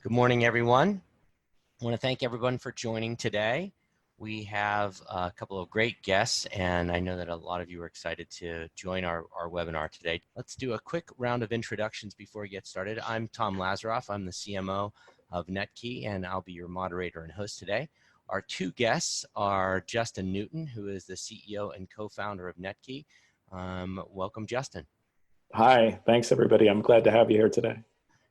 Good morning, everyone. I want to thank everyone for joining today. We have a couple of great guests, and I know that a lot of you are excited to join our webinar today. Let's do a quick round of introductions before we get started. I'm Tom Lazaroff. I'm the CMO of Netki, and I'll be your moderator and host today. Our two guests are Justin Newton, who is the CEO and co-founder of Netki. Welcome, Justin. Hi, thanks everybody. I'm glad to have you here today.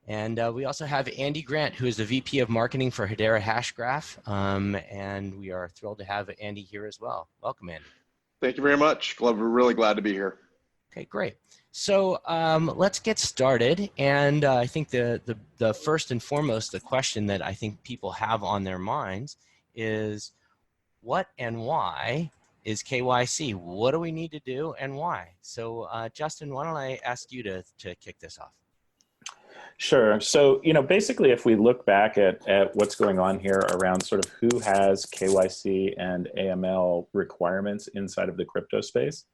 And we also have Andy Grant, who is the VP of Marketing for Hedera Hashgraph, and we are thrilled to have Andy here as well. Welcome, Andy. Thank you very much. We're really glad to be here. Okay, great. So let's get started. And I think the first and foremost, the question that I think people have on their minds is, what and why is KYC? What do we need to do and why? So Justin, why don't I ask you to kick this off? Sure. So, basically, if we look back at what's going on here around sort of who has KYC and AML requirements inside of the crypto space,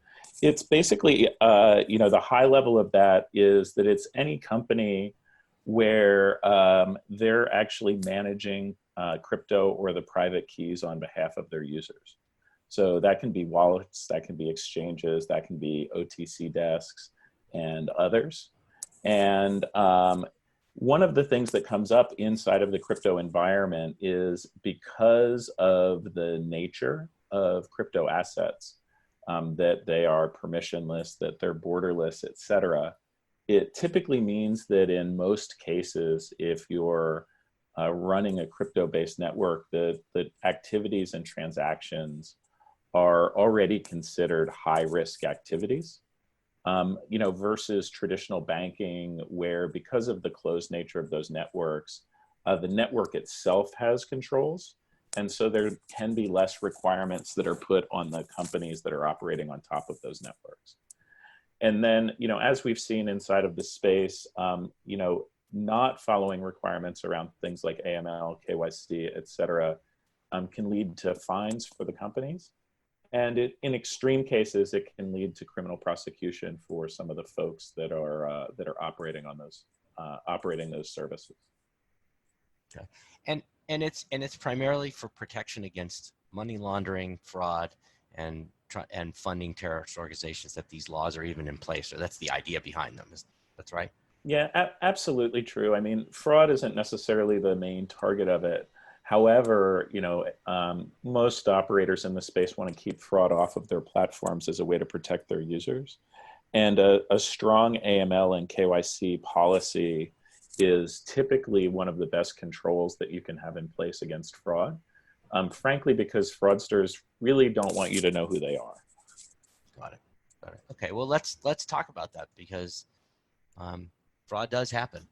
it's basically, the high level of that is that it's any company where they're actually managing crypto or the private keys on behalf of their users. So that can be wallets, that can be exchanges, that can be OTC desks and others. And one of the things that comes up inside of the crypto environment is because of the nature of crypto assets, that they are permissionless, that they're borderless, et cetera, it typically means that in most cases, if you're running a crypto-based network, the activities and transactions are already considered high-risk activities. Versus traditional banking, where because of the closed nature of those networks, the network itself has controls. And so there can be less requirements that are put on the companies that are operating on top of those networks. And then, as we've seen inside of the space, not following requirements around things like AML, KYC, et cetera, can lead to fines for the companies. And in extreme cases, it can lead to criminal prosecution for some of the folks that are operating on those operating those services. Okay, and it's primarily for protection against money laundering, fraud, and funding terrorist organizations that these laws are even in place. Or that's the idea behind them. That's right? Yeah, absolutely true. I mean, fraud isn't necessarily the main target of it. However, most operators in the space want to keep fraud off of their platforms as a way to protect their users. And a strong AML and KYC policy is typically one of the best controls that you can have in place against fraud. Frankly, because fraudsters really don't want you to know who they are. Got it. Okay, well, let's talk about that, because fraud does happen.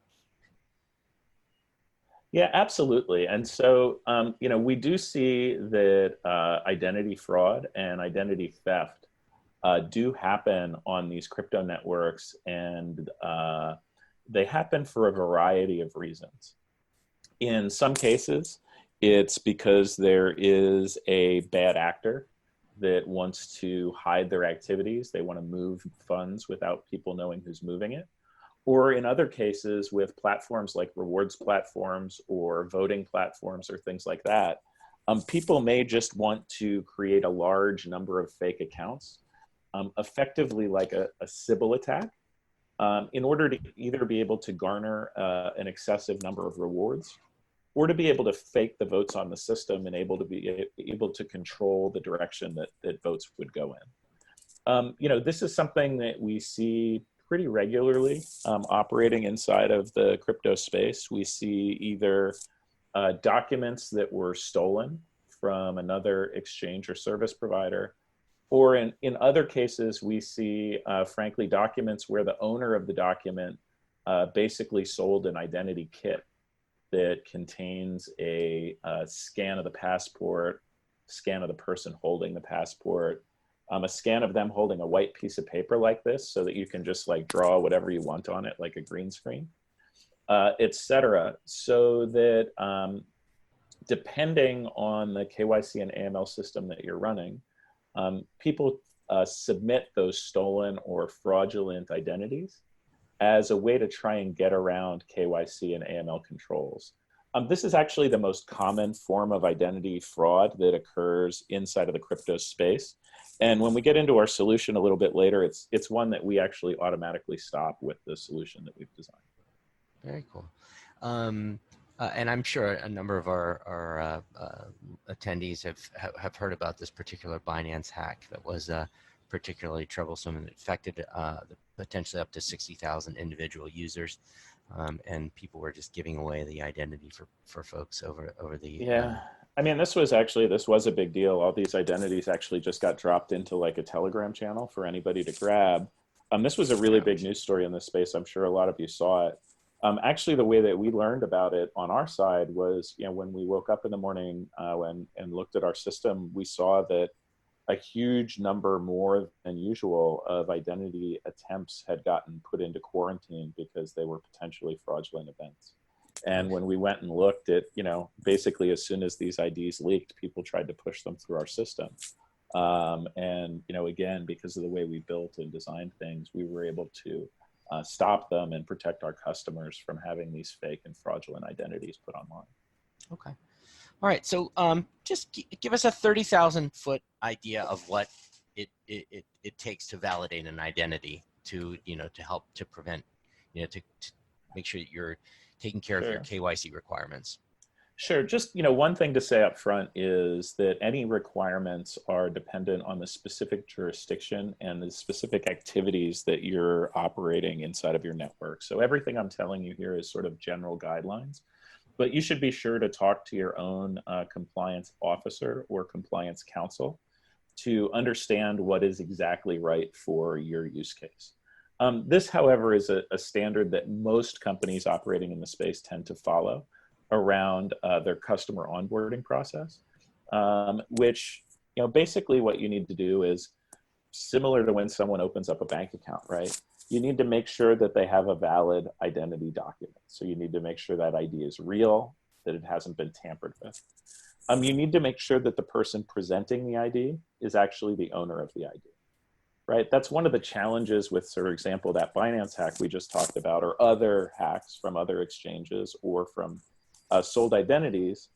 Yeah, absolutely. And so, we do see that identity fraud and identity theft do happen on these crypto networks, and they happen for a variety of reasons. In some cases, it's because there is a bad actor that wants to hide their activities. They want to move funds without people knowing who's moving it. Or in other cases, with platforms like rewards platforms or voting platforms or things like that, people may just want to create a large number of fake accounts, effectively like a Sybil attack, in order to either be able to garner an excessive number of rewards, or to be able to fake the votes on the system and be able to control the direction that votes would go in. This is something that we see pretty regularly operating inside of the crypto space. We see either documents that were stolen from another exchange or service provider, or in other cases, we see, frankly, documents where the owner of the document basically sold an identity kit that contains a scan of the passport, scan of the person holding the passport, a scan of them holding a white piece of paper like this, so that you can just draw whatever you want on it, like a green screen, et cetera. So that depending on the KYC and AML system that you're running, people submit those stolen or fraudulent identities as a way to try and get around KYC and AML controls. This is actually the most common form of identity fraud that occurs inside of the crypto space. And when we get into our solution a little bit later, it's one that we actually automatically stop with the solution that we've designed. Very cool. And I'm sure a number of our attendees have heard about this particular Binance hack that was particularly troublesome and affected potentially up to 60,000 individual users. And people were just giving away the identity for folks over the Yeah. I mean, this was a big deal. All these identities actually just got dropped into like a Telegram channel for anybody to grab. This was a really big news story in this space. I'm sure a lot of you saw it. Actually, the way that we learned about it on our side was, when we woke up in the morning and looked at our system, we saw that a huge number more than usual of identity attempts had gotten put into quarantine because they were potentially fraudulent events. And when we went and looked at, basically as soon as these IDs leaked, people tried to push them through our system. And, again, because of the way we built and designed things, we were able to stop them and protect our customers from having these fake and fraudulent identities put online. Okay. All right. So just give us a 30,000-foot idea of what it takes to validate an identity to help to prevent, to make sure that you're taking care of your KYC requirements. Sure. Just, one thing to say up front is that any requirements are dependent on the specific jurisdiction and the specific activities that you're operating inside of your network. So everything I'm telling you here is sort of general guidelines, but you should be sure to talk to your own compliance officer or compliance counsel to understand what is exactly right for your use case. This, however, is a standard that most companies operating in the space tend to follow around their customer onboarding process, which, basically what you need to do is similar to when someone opens up a bank account, right? You need to make sure that they have a valid identity document. So you need to make sure that ID is real, that it hasn't been tampered with. You need to make sure that the person presenting the ID is actually the owner of the ID, right? That's one of the challenges with, for example, that Binance hack we just talked about, or other hacks from other exchanges or from sold identities,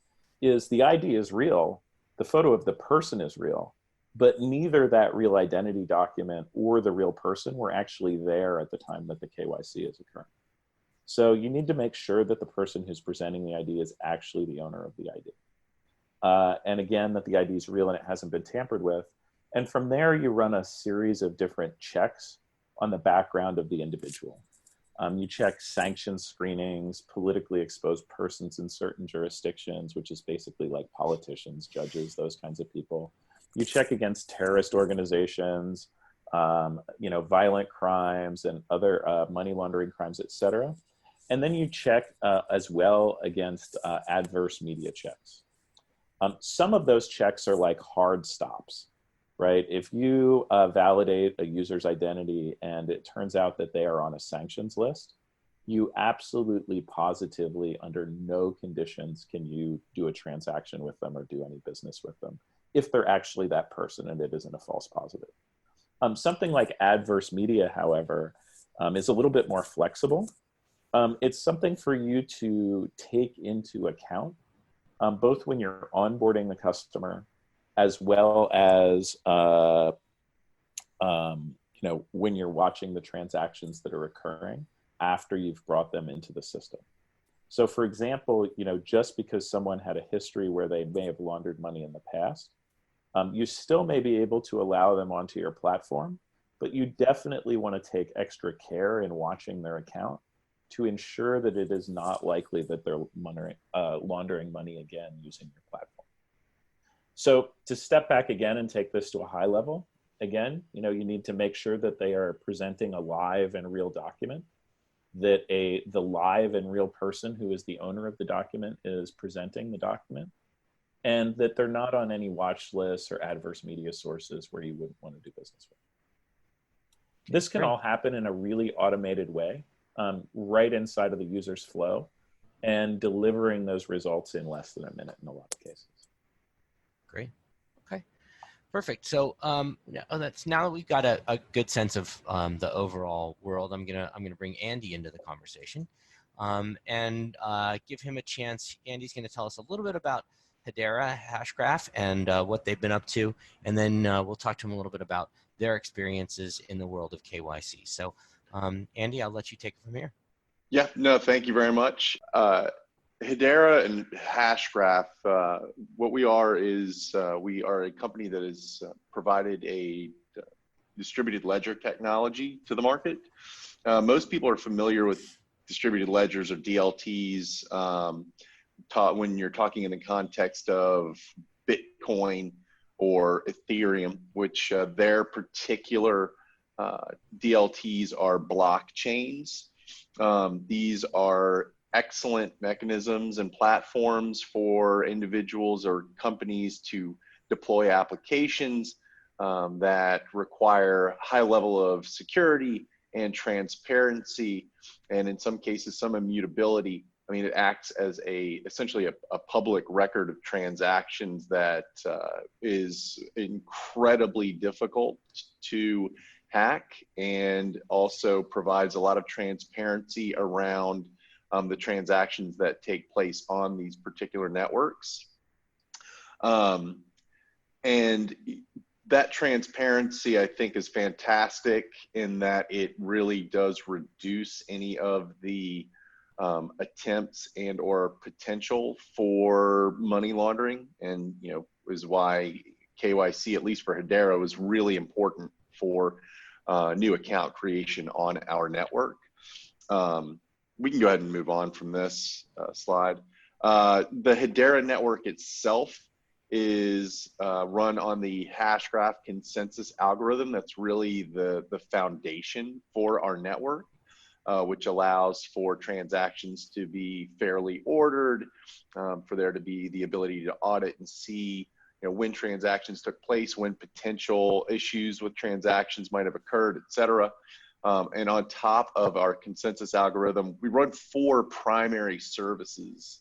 is the ID is real, the photo of the person is real, but neither that real identity document or the real person were actually there at the time that the KYC is occurring. So you need to make sure that the person who's presenting the ID is actually the owner of the ID. And again, that the ID is real and it hasn't been tampered with. And from there, you run a series of different checks on the background of the individual. You check sanction screenings, politically exposed persons in certain jurisdictions, which is basically like politicians, judges, those kinds of people. You check against terrorist organizations, violent crimes and other money laundering crimes, et cetera. And then you check as well against adverse media checks. Some of those checks are like hard stops, right? If you validate a user's identity and it turns out that they are on a sanctions list, you absolutely positively under no conditions can you do a transaction with them or do any business with them if they're actually that person and it isn't a false positive. Something like adverse media, however, is a little bit more flexible. It's something for you to take into account, both when you're onboarding the customer, as well as when you're watching the transactions that are occurring after you've brought them into the system. So for example, just because someone had a history where they may have laundered money in the past, you still may be able to allow them onto your platform, but you definitely want to take extra care in watching their account to ensure that it is not likely that they're laundering money again using your platform. So to step back again and take this to a high level, again, you need to make sure that they are presenting a live and real document, that the live and real person who is the owner of the document is presenting the document, and that they're not on any watch lists or adverse media sources where you wouldn't want to do business with. This can all happen in a really automated way, right inside of the user's flow, and delivering those results in less than a minute in a lot of cases. Great. Okay. Perfect. So now that we've got a good sense of the overall world, I'm gonna bring Andy into the conversation. and give him a chance. Andy's going to tell us a little bit about Hedera Hashgraph and what they've been up to, and then we'll talk to him a little bit about their experiences in the world of KYC. So, Andy, I'll let you take it from here. Yeah, no, thank you very much. Hedera and Hashgraph, what we are is we are a company that has provided a distributed ledger technology to the market. Most people are familiar with distributed ledgers or DLTs when you're talking in the context of Bitcoin or Ethereum, which their particular DLTs are blockchains. These are excellent mechanisms and platforms for individuals or companies to deploy applications that require high level of security and transparency, and in some cases, some immutability. I mean, it acts as essentially a public record of transactions that is incredibly difficult to hack, and also provides a lot of transparency around the transactions that take place on these particular networks. And that transparency, I think, is fantastic in that it really does reduce any of the attempts and or potential for money laundering, and is why KYC, at least for Hedera, is really important for new account creation on our network. We can go ahead and move on from this slide. The Hedera network itself is run on the Hashgraph consensus algorithm. That's really the foundation for our network, which allows for transactions to be fairly ordered, for there to be the ability to audit and see when transactions took place, when potential issues with transactions might have occurred, et cetera. And on top of our consensus algorithm, we run 4 primary services.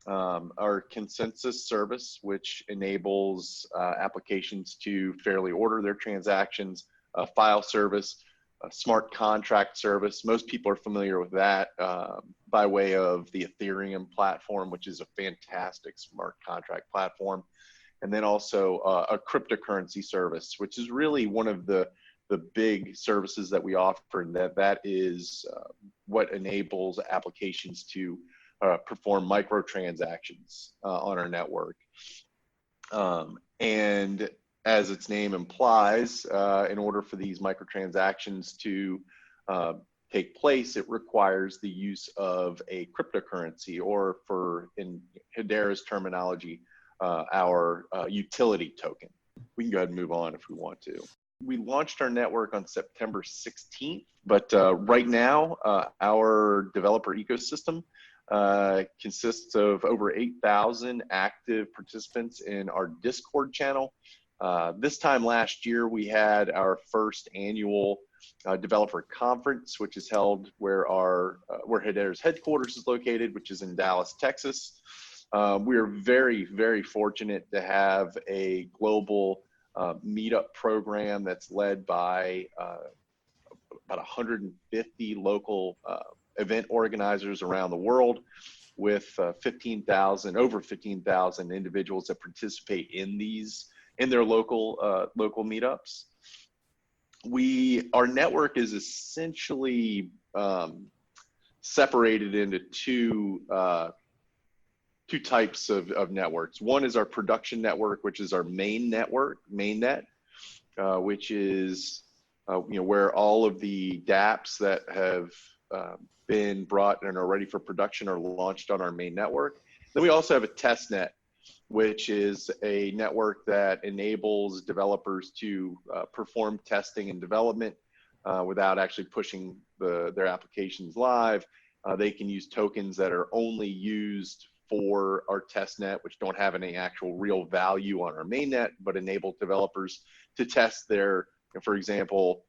Our consensus service, which enables applications to fairly order their transactions, a file service, a smart contract service. Most people are familiar with that by way of the Ethereum platform, which is a fantastic smart contract platform. And then also a cryptocurrency service, which is really one of the big services that we offer, and that is what enables applications to perform microtransactions on our network. And as its name implies, in order for these microtransactions to take place, it requires the use of a cryptocurrency, or in Hedera's terminology, our utility token. We can go ahead and move on if we want to. We launched our network on September 16th, but right now our developer ecosystem consists of over 8,000 active participants in our Discord channel. This time last year, we had our first annual developer conference, which is held where Hedera's headquarters is located, which is in Dallas, Texas. We are very, very fortunate to have a global meetup program that's led by about 150 local event organizers around the world, with over 15,000 individuals that participate in their local meetups. Our network is essentially separated into two types of networks. One is our production network, which is our main network, mainnet, which is where all of the dApps that have been brought and are ready for production are launched on our main network. Then we also have a test net, which is a network that enables developers to perform testing and development without actually pushing their applications live. They can use tokens that are only used for our test net, which don't have any actual real value on our mainnet, but enable developers to test their, for example,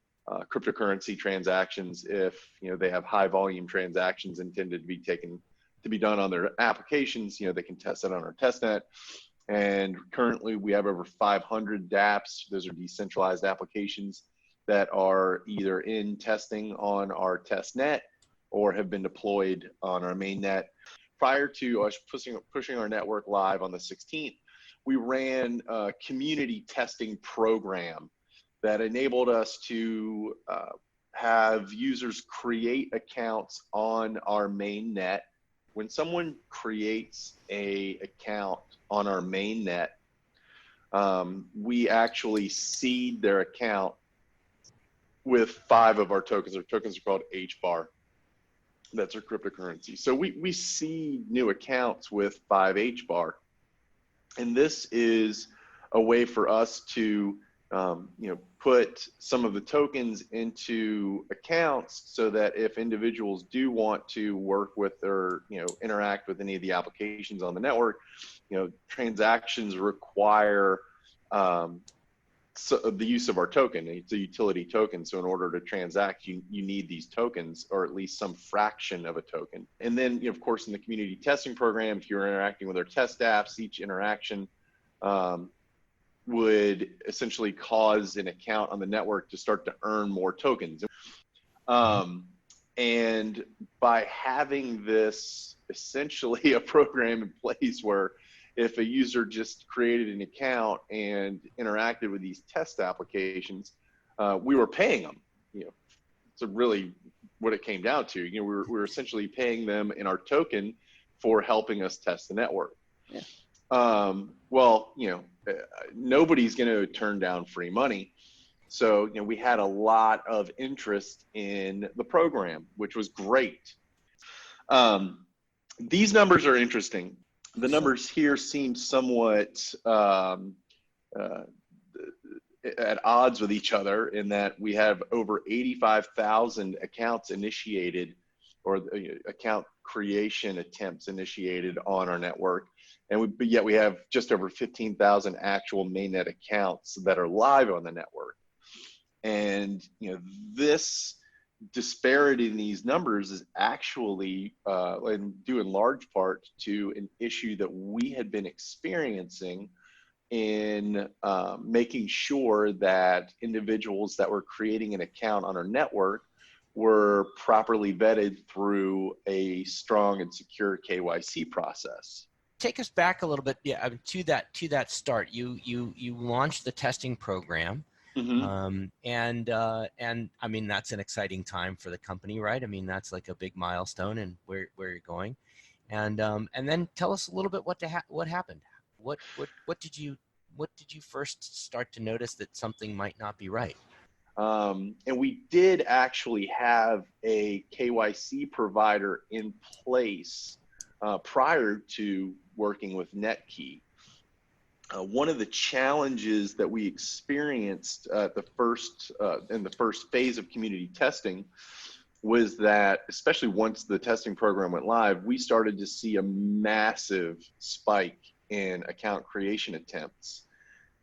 cryptocurrency transactions. If they have high volume transactions intended to be done on their applications, they can test it on our testnet. And currently we have over 500 dApps. Those are decentralized applications that are either in testing on our testnet or have been deployed on our main net. Prior to us pushing our network live on the 16th, we ran a community testing program that enabled us to have users create accounts on our main net. When someone creates an account on our main net, we actually seed their account with 5 of our tokens. Our tokens are called HBAR. That's our cryptocurrency. So we seed new accounts with 5 HBAR. And this is a way for us to put some of the tokens into accounts so that if individuals do want to work with or interact with any of the applications on the network, transactions require so the use of our token. It's a utility token, so in order to transact, you need these tokens, or at least some fraction of a token. And then, of course, in the community testing program, if you're interacting with our test apps, each interaction would essentially cause an account on the network to start to earn more tokens. And by having this essentially a program in place where if a user just created an account and interacted with these test applications, we were paying them. So really what it came down to, we're essentially paying them in our token for helping us test the network. Yeah. Well, nobody's going to turn down free money. So, we had a lot of interest in the program, which was great. These numbers are interesting. The numbers here seem somewhat at odds with each other in that we have over 85,000 accounts initiated, or account creation attempts initiated on our network. But yet we have just over 15,000 actual mainnet accounts that are live on the network. And this disparity in these numbers is actually due in large part to an issue that we had been experiencing in making sure that individuals that were creating an account on our network were properly vetted through a strong and secure KYC process. Take us back a little bit, to that start. You launched the testing program. Mm-hmm. And I mean, that's an exciting time for the company, right? I mean, that's like a big milestone and where you're going. And then tell us a little bit what happened. What did you first start to notice that something might not be right? And we did actually have a KYC provider in place prior to working with Netki. One of the challenges that we experienced in the first phase of community testing was that, especially once the testing program went live, we started to see a massive spike in account creation attempts.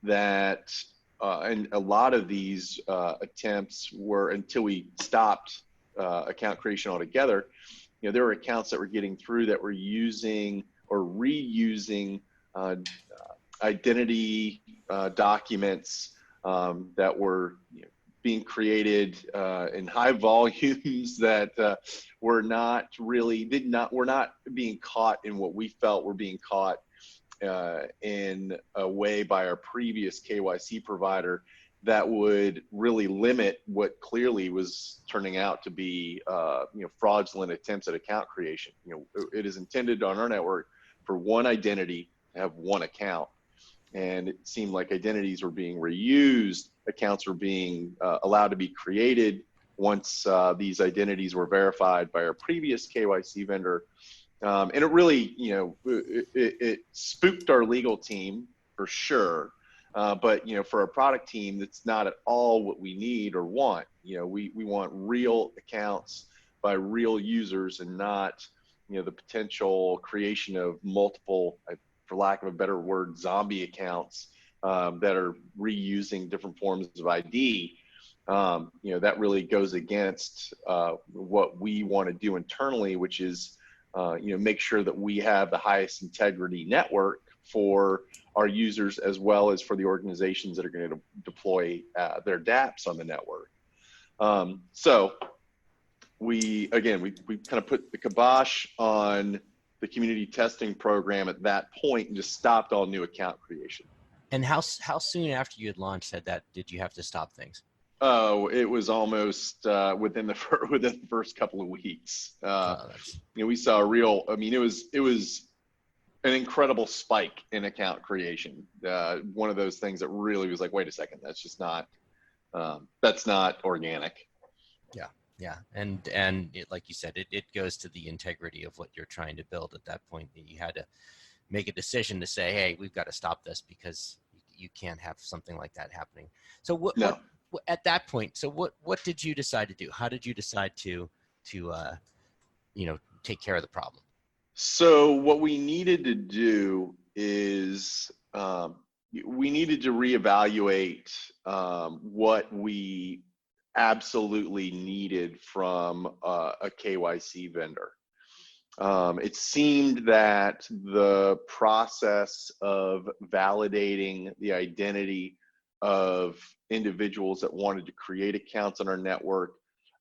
And a lot of these attempts were, until we stopped account creation altogether, there were accounts that were getting through that were using or reusing identity documents that were being created in high volumes that were not being caught in what we felt were being caught in a way by our previous KYC provider that would really limit what clearly was turning out to be fraudulent attempts at account creation. It is intended on our network for one identity to have one account. And it seemed like identities were being reused, accounts were being allowed to be created once these identities were verified by our previous KYC vendor. And it really, it spooked our legal team for sure. But, for our product team, that's not at all what we need or want. We want real accounts by real users and not, the potential creation of multiple, for lack of a better word, zombie accounts that are reusing different forms of ID. That really goes against what we want to do internally, which is, make sure that we have the highest integrity network for our users as well as for the organizations that are going to deploy their dApps on the network. So we kind of put the kibosh on the community testing program at that point and just stopped all new account creation. And how soon after you had launched did you have to stop things? Oh, it was almost within the first couple of weeks. We saw a real. I mean, it was an incredible spike in account creation. One of those things that really was like, wait a second, that's just not. That's not organic. Yeah, and like you said, it goes to the integrity of what you're trying to build at that point. That you had to make a decision to say, hey, we've got to stop this because you can't have something like that happening. So what at that point? So what did you decide to do? How did you decide to take care of the problem? So what we needed to do is we needed to reevaluate what we absolutely needed from a KYC vendor. It seemed that the process of validating the identity of individuals that wanted to create accounts on our network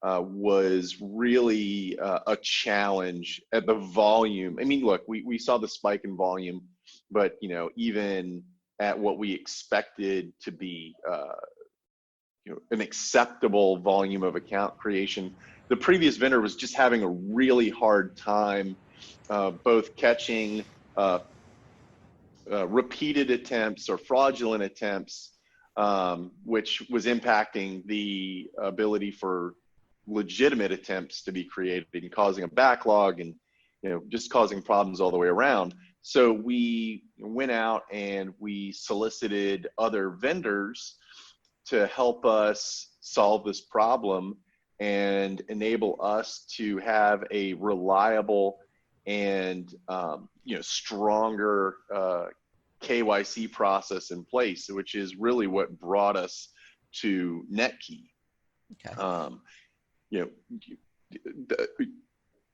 was really a challenge at the volume. I mean, look, we saw the spike in volume, but even at what we expected to be an acceptable volume of account creation, the previous vendor was just having a really hard time both catching repeated attempts or fraudulent attempts, which was impacting the ability for legitimate attempts to be created and causing a backlog and just causing problems all the way around. So we went out and we solicited other vendors to help us solve this problem and enable us to have a reliable and stronger KYC process in place, which is really what brought us to Netki. Okay.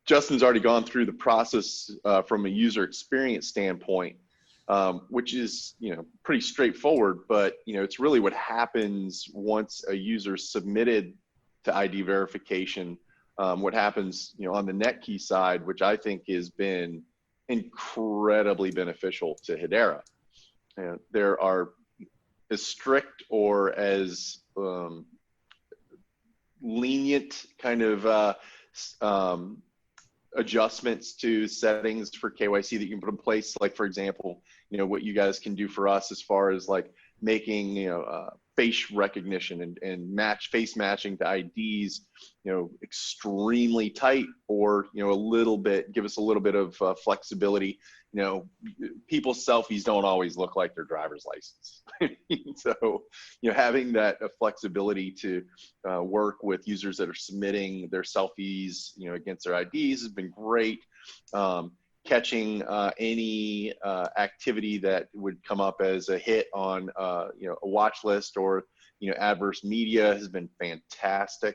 Justin's already gone through the process from a user experience standpoint, which is pretty straightforward, but it's really what happens once a user submitted to ID verification. What happens on the Netki side, which I think has been incredibly beneficial to Hedera. There are as strict or as lenient kind of adjustments to settings for KYC that you can put in place. Like, for example, what you guys can do for us as far as like making, face recognition and face matching to IDs, extremely tight, or, give us a little bit of flexibility. People's selfies don't always look like their driver's license. So, having that flexibility to work with users that are submitting their selfies, against their IDs has been great. Catching any activity that would come up as a hit on a watch list or adverse media has been fantastic.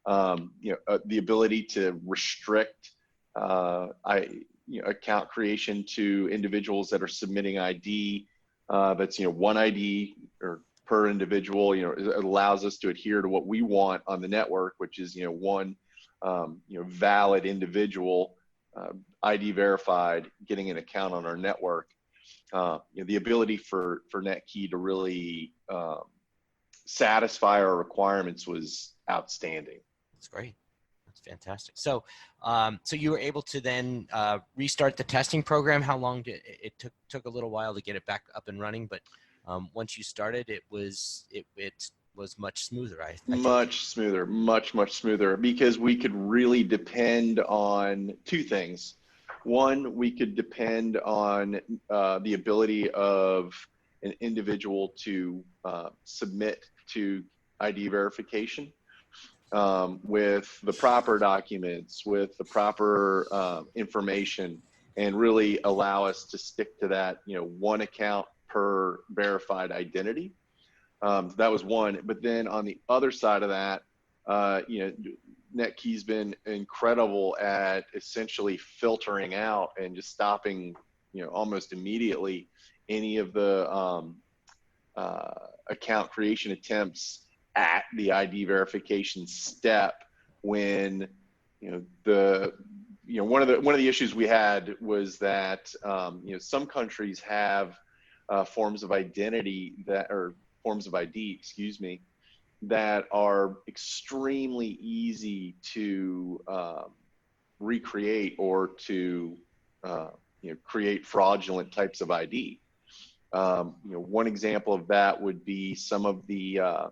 The ability to restrict account creation to individuals that are submitting ID that's one ID or per individual, it allows us to adhere to what we want on the network, which is one valid individual, ID verified, getting an account on our network. The ability for Netki to really satisfy our requirements was outstanding. That's great. That's fantastic. So, so you were able to then restart the testing program. How long did it took a little while to get it back up and running, but once you started, it was much smoother. Much smoother, because we could really depend on two things. One, we could depend on the ability of an individual to submit to ID verification with the proper documents, with the proper information, and really allow us to stick to that, one account per verified identity. That was one. But then on the other side of that, Netki's been incredible at essentially filtering out and just stopping, almost immediately any of the account creation attempts at the ID verification step when One of the issues we had was that some countries have forms of identity forms of ID, excuse me, that are extremely easy to recreate or to create fraudulent types of ID. One example of that would be some of the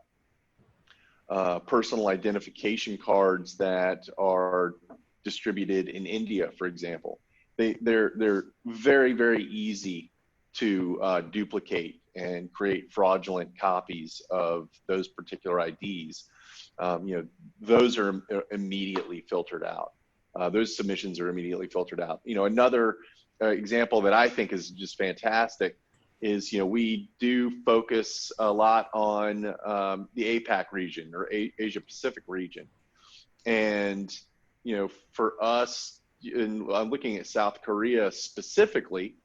personal identification cards that are distributed in India, for example. They're very, very easy to duplicate and create fraudulent copies of those particular IDs. Those are immediately filtered out. Those submissions are immediately filtered out. Another example that I think is just fantastic is, we do focus a lot on the APAC region, or Asia Pacific region. And, for us, I'm looking at South Korea specifically,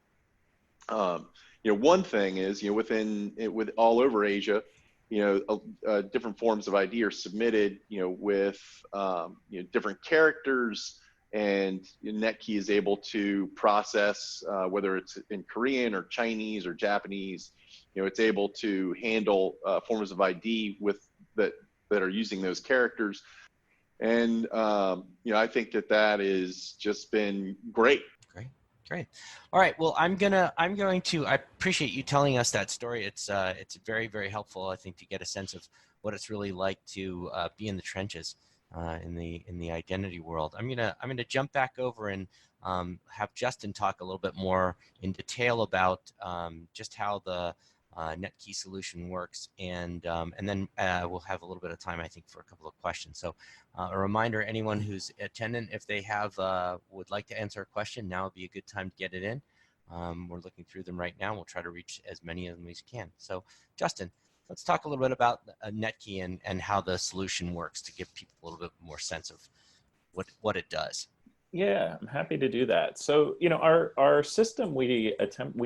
one thing is, with all over Asia, different forms of ID are submitted, with, different characters, and Netki is able to process, whether it's in Korean or Chinese or Japanese, it's able to handle forms of ID that are using those characters. And, I think that has just been great. Great. All right. Well, I appreciate you telling us that story. It's very, very helpful, I think, to get a sense of what it's really like to be in the trenches in the identity world. I'm gonna jump back over and have Justin talk a little bit more in detail about just how the Netki solution works, and then we'll have a little bit of time, I think, for a couple of questions. So a reminder, anyone who's attendant, if they would like to answer a question, now would be a good time to get it in. We're looking through them right now. We'll try to reach as many of them as we can. So Justin, let's talk a little bit about Netki and how the solution works, to give people a little bit more sense of what it does. Yeah, I'm happy to do that. So, our system, we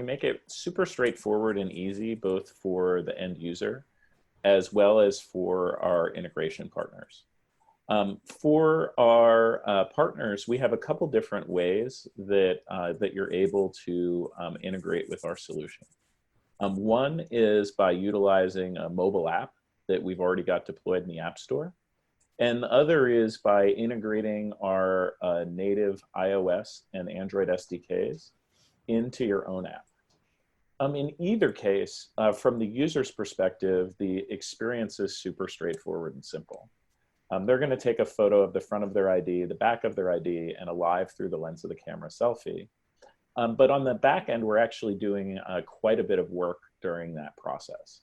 make it super straightforward and easy, both for the end user as well as for our integration partners. For our partners, we have a couple different ways that you're able to integrate with our solution. One is by utilizing a mobile app that we've already got deployed in the App Store. And the other is by integrating our native iOS and Android SDKs into your own app. In either case, from the user's perspective, the experience is super straightforward and simple. They're going to take a photo of the front of their ID, the back of their ID, and a live through the lens of the camera selfie. But on the back end, we're actually doing quite a bit of work during that process.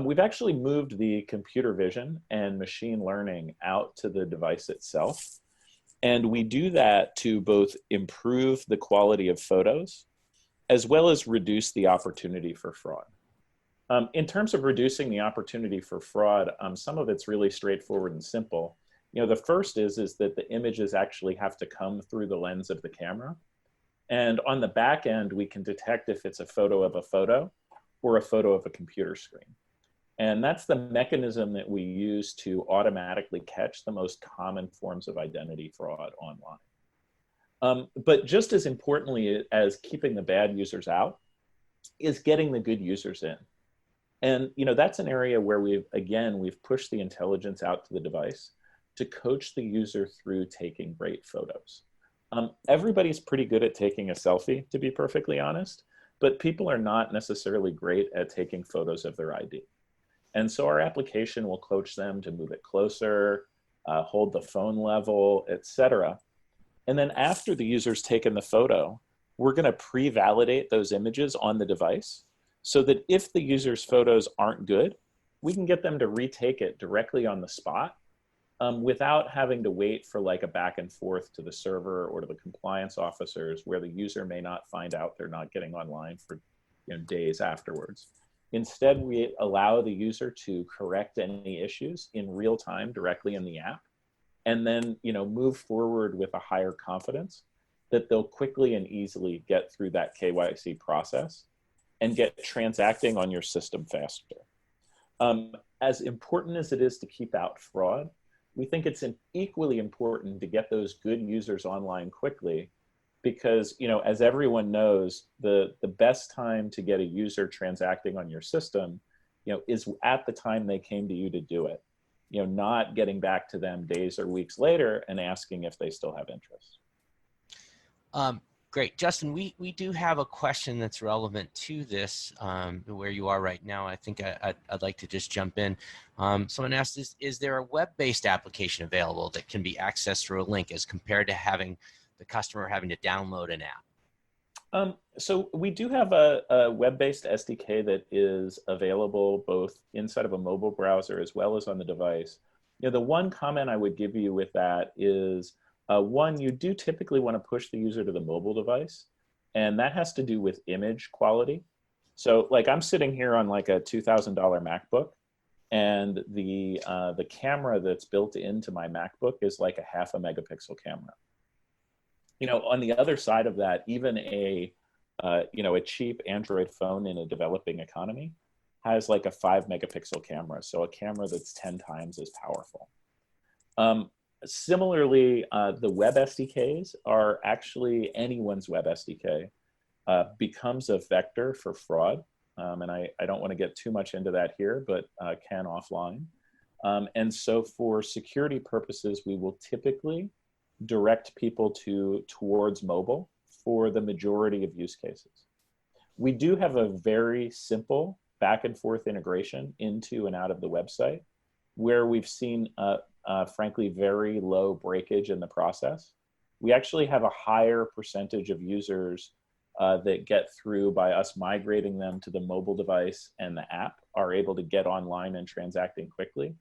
We've actually moved the computer vision and machine learning out to the device itself. And we do that to both improve the quality of photos, as well as reduce the opportunity for fraud. In terms of reducing the opportunity for fraud, some of it's really straightforward and simple. The first is that the images actually have to come through the lens of the camera. And on the back end, we can detect if it's a photo of a photo or a photo of a computer screen. And that's the mechanism that we use to automatically catch the most common forms of identity fraud online. But just as importantly as keeping the bad users out is getting the good users in. And that's an area where we've pushed the intelligence out to the device to coach the user through taking great photos. Everybody's pretty good at taking a selfie, to be perfectly honest, but people are not necessarily great at taking photos of their ID. And so our application will coach them to move it closer, hold the phone level, etc. And then after the user's taken the photo, we're going to pre-validate those images on the device so that if the user's photos aren't good, we can get them to retake it directly on the spot without having to wait for like a back and forth to the server or to the compliance officers, where the user may not find out they're not getting online for days afterwards. Instead, we allow the user to correct any issues in real time directly in the app, and then move forward with a higher confidence that they'll quickly and easily get through that KYC process and get transacting on your system faster. As important as it is to keep out fraud, we think it's equally important to get those good users online quickly, because, you know, as everyone knows, the best time to get a user transacting on your system, you know, is at the time they came to you to do it, you know, not getting back to them days or weeks later and asking if they still have interest. Great. Justin, we do have a question that's relevant to this, where you are right now. I think I'd like to just jump in. Someone asked, is there a web-based application available that can be accessed through a link as compared to having the customer having to download an app? So we do have a web-based SDK that is available both inside of a mobile browser as well as on the device. You know, the one comment I would give you with that is, one, you do typically want to push the user to the mobile device, and that has to do with image quality. So like I'm sitting here on like a $2,000 MacBook, and the camera that's built into my MacBook is like a 0.5 megapixel camera. You know, on the other side of that, even a cheap Android phone in a developing economy has like a 5 megapixel camera, so a camera that's 10 times as powerful. Similarly, the web SDKs are actually anyone's web SDK becomes a vector for fraud. And I don't want to get too much into that here, but can offline. And so for security purposes, we will typically direct people towards mobile for the majority of use cases. We do have a very simple back and forth integration into and out of the website, where we've seen frankly, very low breakage in the process. We actually have a higher percentage of users that get through by us migrating them to the mobile device, and the app are able to get online and transacting quickly,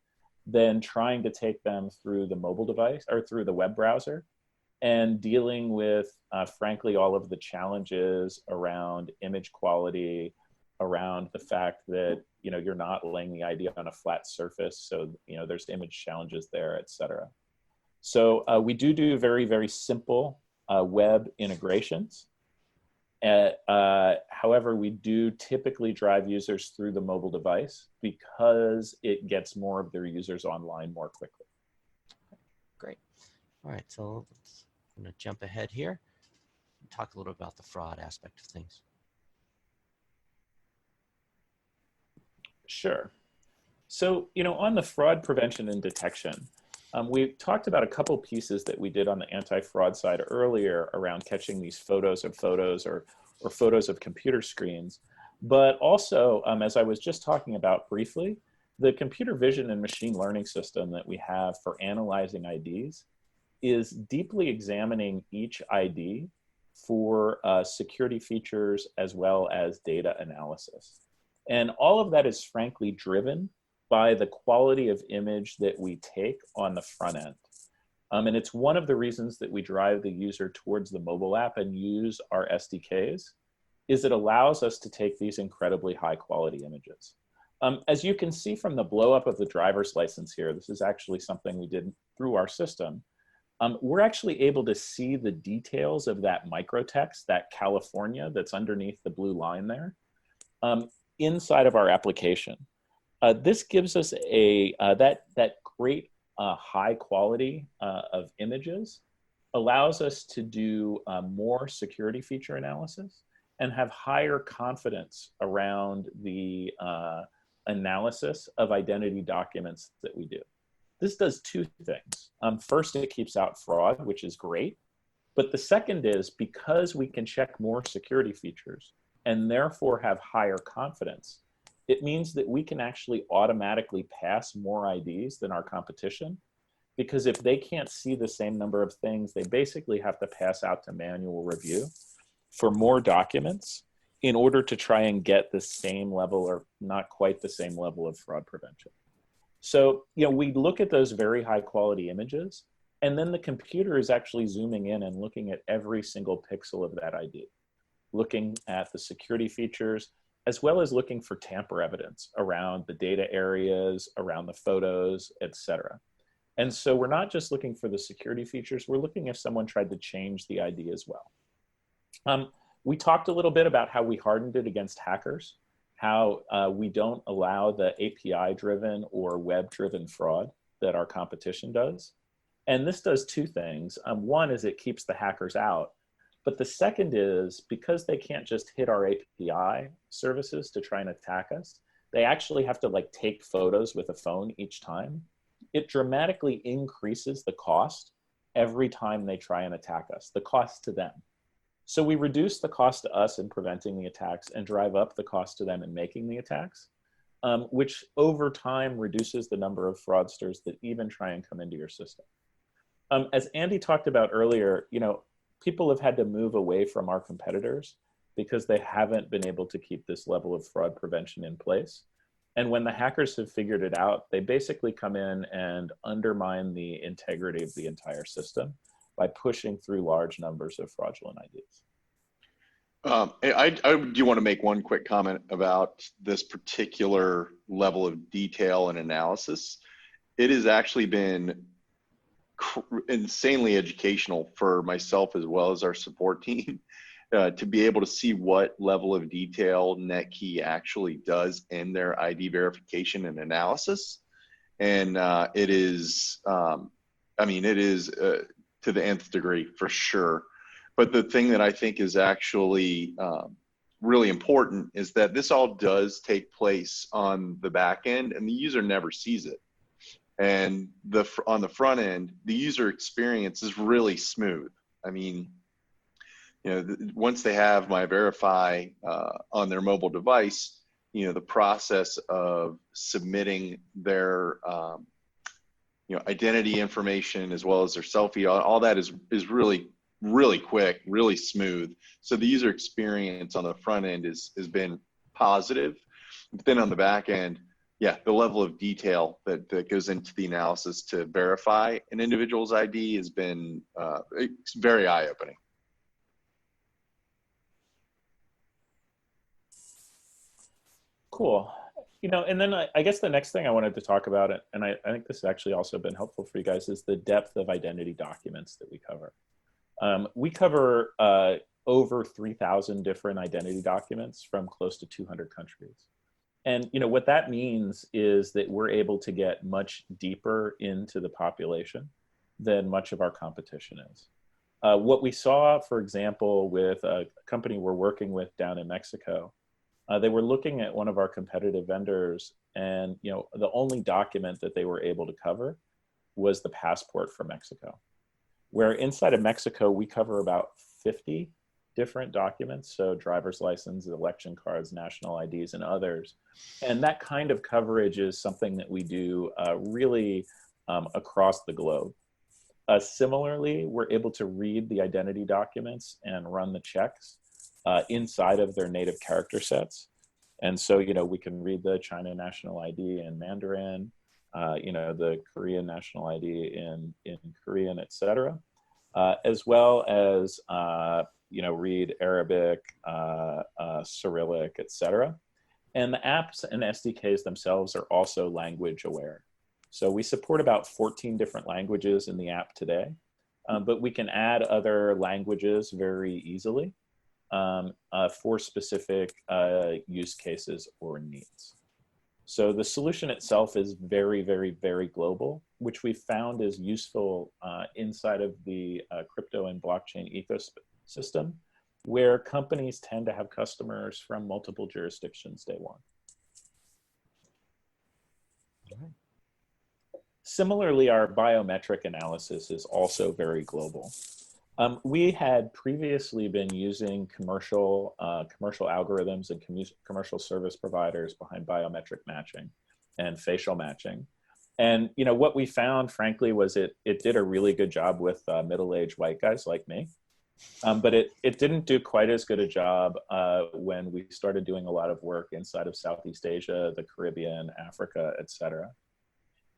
than trying to take them through the mobile device or through the web browser and dealing with, frankly, all of the challenges around image quality, around the fact that, you know, you're not laying the ID on a flat surface, so, you know, there's image challenges there, et cetera. So we do very, very simple web integrations. However, we do typically drive users through the mobile device because it gets more of their users online more quickly. Great. All right, so I'm going to jump ahead here and talk a little about the fraud aspect of things. Sure. So, you know, on the fraud prevention and detection, we talked about a couple pieces that we did on the anti-fraud side earlier around catching these photos of photos or photos of computer screens. But also, as I was just talking about briefly, the computer vision and machine learning system that we have for analyzing IDs is deeply examining each ID for security features as well as data analysis. And all of that is frankly driven by the quality of image that we take on the front end. And it's one of the reasons that we drive the user towards the mobile app and use our SDKs, is it allows us to take these incredibly high quality images. As you can see from the blow up of the driver's license here, this is actually something we did through our system. We're actually able to see the details of that microtext, that California that's underneath the blue line there, inside of our application. This gives us that great high quality of images, allows us to do more security feature analysis and have higher confidence around the analysis of identity documents that we do. This does two things. First, it keeps out fraud, which is great. But the second is, because we can check more security features and therefore have higher confidence, it means that we can actually automatically pass more IDs than our competition, because if they can't see the same number of things, they basically have to pass out to manual review for more documents in order to try and get the same level, or not quite the same level, of fraud prevention. So, you know, we look at those very high quality images, and then the computer is actually zooming in and looking at every single pixel of that ID, looking at the security features, as well as looking for tamper evidence around the data areas, around the photos, etc. And so we're not just looking for the security features, we're looking if someone tried to change the ID as well. We talked a little bit about how we hardened it against hackers, how we don't allow the API-driven or web-driven fraud. that our competition does. And this does two things. One is it keeps the hackers out. But the second is because they can't just hit our API services to try and attack us, they actually have to like take photos with a phone each time. It dramatically increases the cost every time they try and attack us, the cost to them. So we reduce the cost to us in preventing the attacks and drive up the cost to them in making the attacks, which over time reduces the number of fraudsters that even try and come into your system. As Andy talked about earlier, people have had to move away from our competitors because they haven't been able to keep this level of fraud prevention in place. And when the hackers have figured it out, they basically come in and undermine the integrity of the entire system by pushing through large numbers of fraudulent IDs. I do want to make one quick comment about this particular level of detail and analysis. It has actually been insanely educational for myself as well as our support team to be able to see what level of detail Netki actually does in their ID verification and analysis. And it is, it is to the nth degree for sure. But the thing that I think is actually really important is that this all does take place on the back end and the user never sees it. And on the front end, the user experience is really smooth. I mean, once they have My Verify on their mobile device, the process of submitting their identity information as well as their selfie, all that is really, really quick, really smooth. So the user experience on the front end has been positive. But then on the back end, yeah, the level of detail that goes into the analysis to verify an individual's ID has been it's very eye-opening. Cool. And then I guess the next thing I wanted to talk about, and I think this has actually also been helpful for you guys, is the depth of identity documents that we cover. We cover over 3,000 different identity documents from close to 200 countries. And what that means is that we're able to get much deeper into the population than much of our competition is. What we saw, for example, with a company we're working with down in Mexico, they were looking at one of our competitive vendors, and the only document that they were able to cover was the passport for Mexico. Where inside of Mexico, we cover about 50 different documents, so driver's license, election cards, national IDs, and others. And that kind of coverage is something that we do really across the globe. Similarly, we're able to read the identity documents and run the checks inside of their native character sets. And so, we can read the China national ID in Mandarin, the Korean national ID in Korean, et cetera, as well as read Arabic, Cyrillic, et cetera. And the apps and SDKs themselves are also language aware. So we support about 14 different languages in the app today, but we can add other languages very easily for specific use cases or needs. So the solution itself is very, very, very global, which we found is useful inside of the crypto and blockchain ecosystem, where companies tend to have customers from multiple jurisdictions day one. All right. Similarly, our biometric analysis is also very global. We had previously been using commercial algorithms and commercial service providers behind biometric matching and facial matching. And what we found, frankly, was it did a really good job with middle-aged white guys like me. But it didn't do quite as good a job when we started doing a lot of work inside of Southeast Asia, the Caribbean, Africa, et cetera.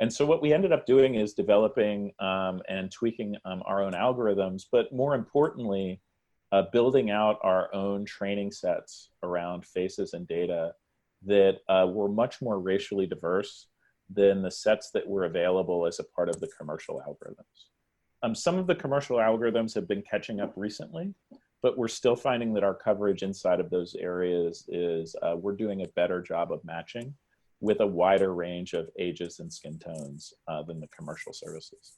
And so what we ended up doing is developing and tweaking our own algorithms, but more importantly, building out our own training sets around faces and data that were much more racially diverse than the sets that were available as a part of the commercial algorithms. Some of the commercial algorithms have been catching up recently, but we're still finding that our coverage inside of those areas is we're doing a better job of matching with a wider range of ages and skin tones than the commercial services.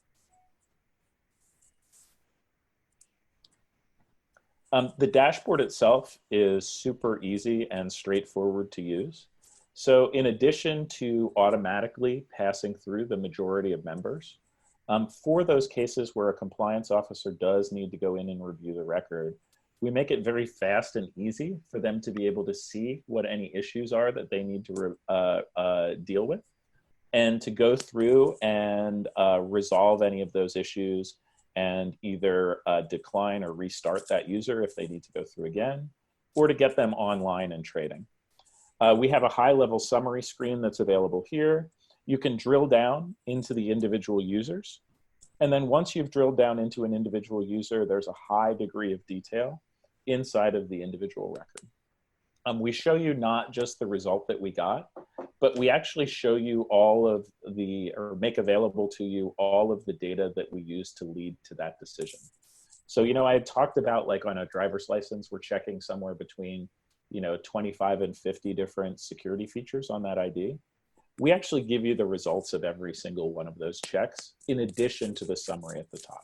The dashboard itself is super easy and straightforward to use. So in addition to automatically passing through the majority of members, for those cases where a compliance officer does need to go in and review the record, we make it very fast and easy for them to be able to see what any issues are that they need to deal with, and to go through and resolve any of those issues and either decline or restart that user if they need to go through again, or to get them online and trading. We have a high-level summary screen that's available here. You can drill down into the individual users. And then once you've drilled down into an individual user, there's a high degree of detail inside of the individual record. We show you not just the result that we got, but we actually show you all of the, or make available to you all of the data that we use to lead to that decision. So, you know, I had talked about, like, on a driver's license, we're checking somewhere between, 25 and 50 different security features on that ID. We actually give you the results of every single one of those checks in addition to the summary at the top.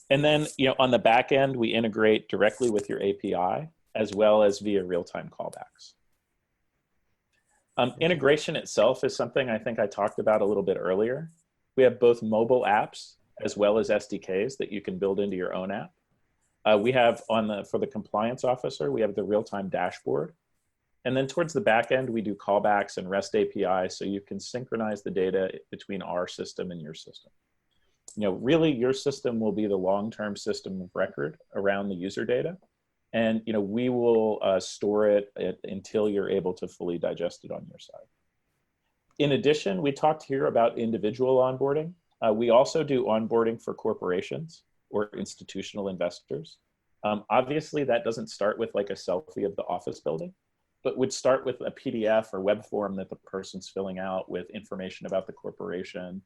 And then, on the back end, we integrate directly with your API as well as via real-time callbacks. Integration itself is something I think I talked about a little bit earlier. We have both mobile apps as well as SDKs that you can build into your own app. We have for the compliance officer, we have the real-time dashboard. And then towards the back end, we do callbacks and REST API so you can synchronize the data between our system and your system. Really your system will be the long-term system of record around the user data. And we will store it until you're able to fully digest it on your side. In addition, we talked here about individual onboarding. We also do onboarding for corporations or institutional investors. Obviously, that doesn't start with like a selfie of the office building, but would start with a PDF or web form that the person's filling out with information about the corporation,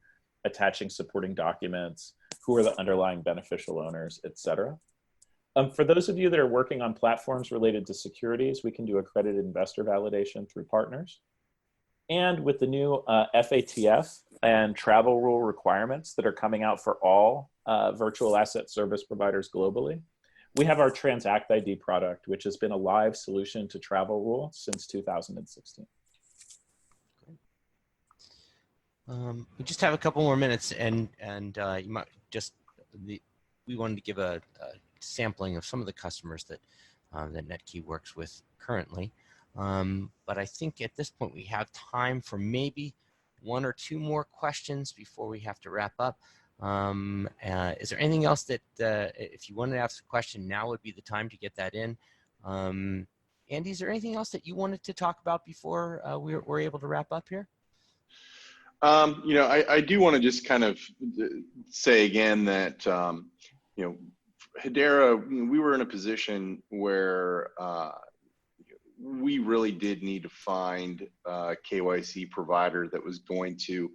attaching supporting documents, who are the underlying beneficial owners, et cetera. For those of you that are working on platforms related to securities, we can do accredited investor validation through partners. And with the new FATF and travel rule requirements that are coming out for all virtual asset service providers globally, we have our Transact ID product, which has been a live solution to travel rule since 2016. We just have a couple more minutes, and you might just we wanted to give a sampling of some of the customers that that Netki works with currently. But I think at this point we have time for maybe one or two more questions before we have to wrap up. Is there anything else that if you wanted to ask a question, now would be the time to get that in? Andy, is there anything else that you wanted to talk about before we're able to wrap up here? I do want to just kind of say again that, Hedera, we were in a position where we really did need to find a KYC provider that was going to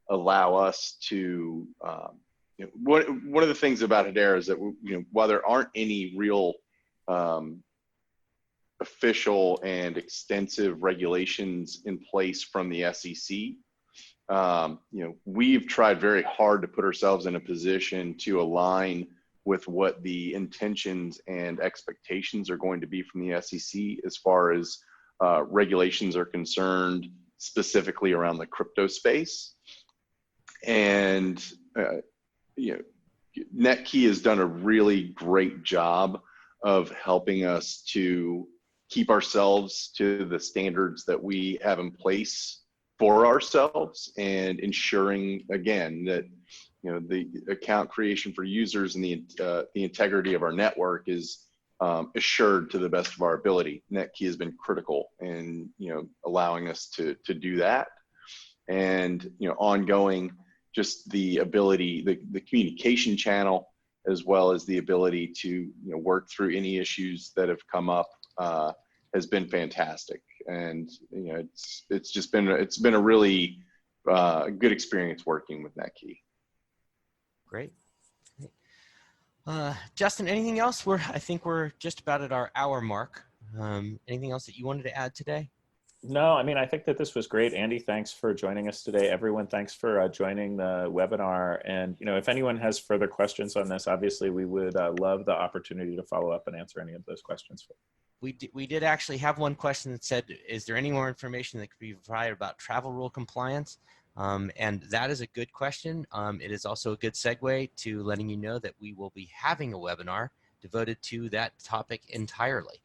allow us to, one of the things about Hedera is that, while there aren't any real official and extensive regulations in place from the SEC, we've tried very hard to put ourselves in a position to align with what the intentions and expectations are going to be from the SEC as far as regulations are concerned, specifically around the crypto space. And Netki has done a really great job of helping us to keep ourselves to the standards that we have in place for ourselves, and ensuring again that the account creation for users and the integrity of our network is assured to the best of our ability. Netki has been critical in allowing us to do that, and ongoing just the ability, the communication channel, as well as the ability to work through any issues that have come up has been fantastic. And it's been a really good experience working with Netki. Great. Justin, anything else? I think we're just about at our hour mark. Anything else that you wanted to add today? No, I mean, I think that this was great. Andy, thanks for joining us today. Everyone, thanks for joining the webinar. And, if anyone has further questions on this, obviously we would love the opportunity to follow up and answer any of those questions. We did actually have one question that said, is there any more information that could be provided about travel rule compliance? And that is a good question. It is also a good segue to letting you know that we will be having a webinar devoted to that topic entirely.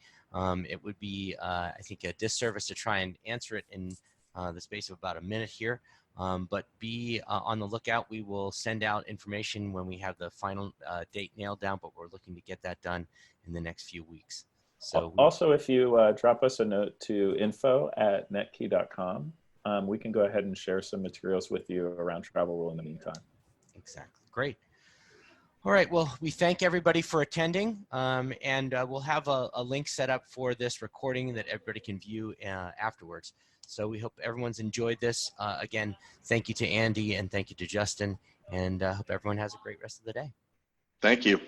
It would be, I think, a disservice to try and answer it in the space of about a minute here. But be on the lookout. We will send out information when we have the final date nailed down, but we're looking to get that done in the next few weeks. So also, if you drop us a note to info@netki.com, we can go ahead and share some materials with you around travel rule in the meantime. Exactly. Great. All right. Well, we thank everybody for attending, and we'll have a link set up for this recording that everybody can view afterwards. So we hope everyone's enjoyed this. Again, thank you to Andy and thank you to Justin, and hope everyone has a great rest of the day. Thank you.